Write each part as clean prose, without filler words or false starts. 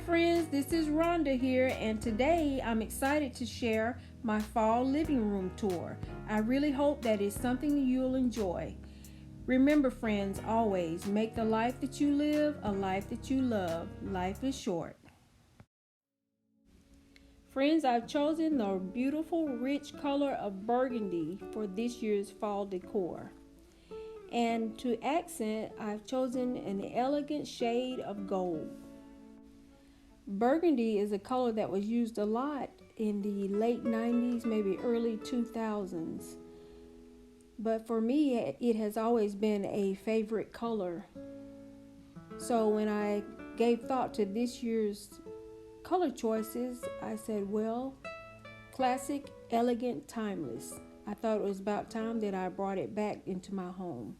friends, this is Rhonda here, and today I'm excited to share my fall living room tour. I really hope that it's something you'll enjoy. Remember, friends, always make the life that you live a life that you love. Life is short. Friends, I've chosen the beautiful rich color of burgundy for this year's fall decor. And to accent, I've chosen an elegant shade of gold. Burgundy is a color that was used a lot in the late 90s, maybe early 2000s. But for me, it has always been a favorite color. So when I gave thought to this year's color choices, I said, well, classic, elegant, timeless. I thought it was about time that I brought it back into my home.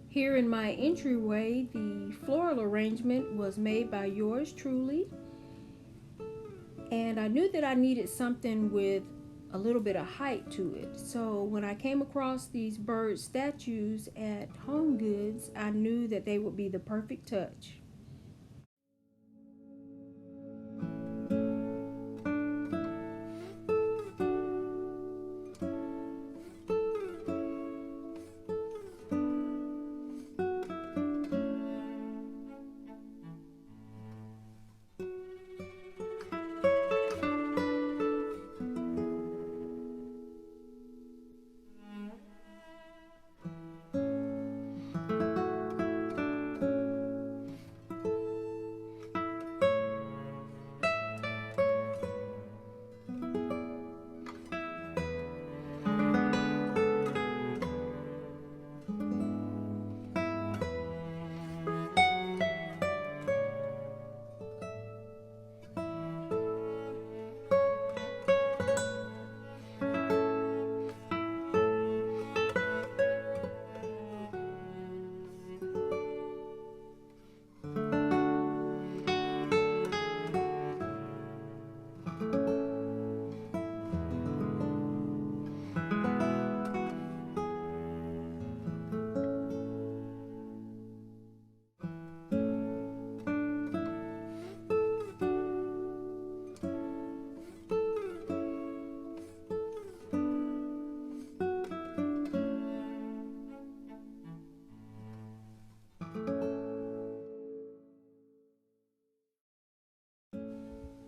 Here in my entryway, the floral arrangement was made by yours truly. And I knew that I needed something with a little bit of height to it. So when I came across these bird statues at Home Goods, I knew that they would be the perfect touch.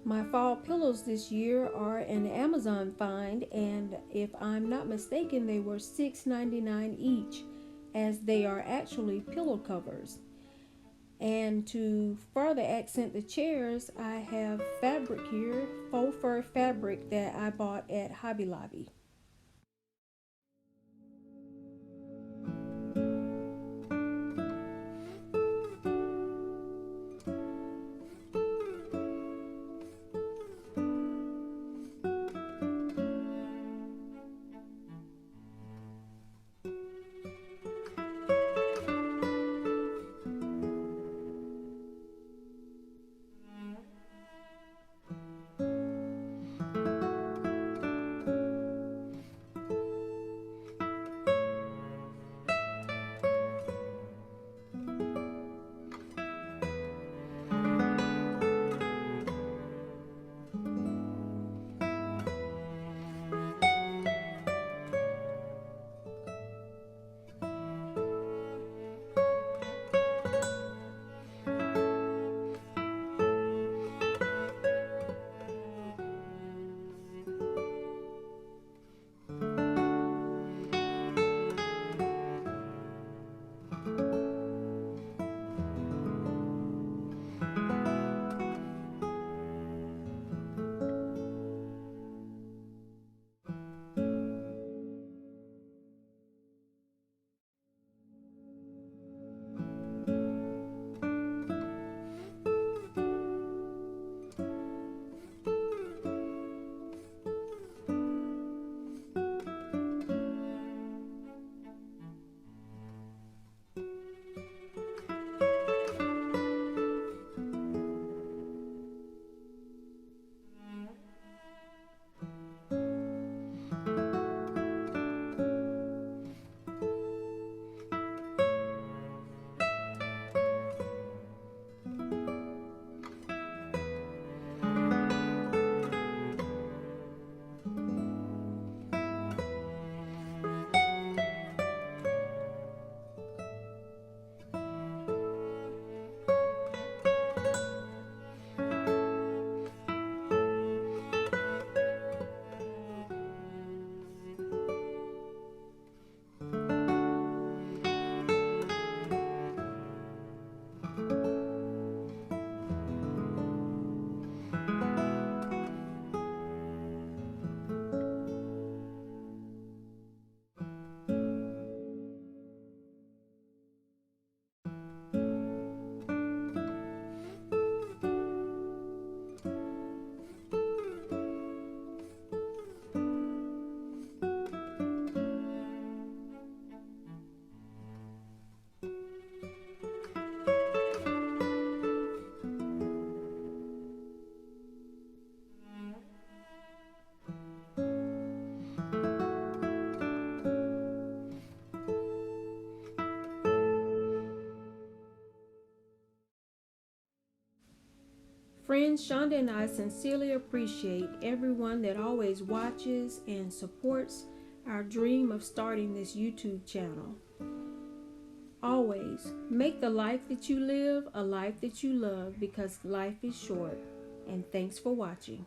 My fall pillows this year are an Amazon find, and if I'm not mistaken, they were $6.99 each, as they are actually pillow covers. And to further accent the chairs, I have fabric here, faux fur fabric that I bought at Hobby Lobby. Friends, Shonda and I sincerely appreciate everyone that always watches and supports our dream of starting this YouTube channel. Always make the life that you live a life that you love, because life is short. And thanks for watching.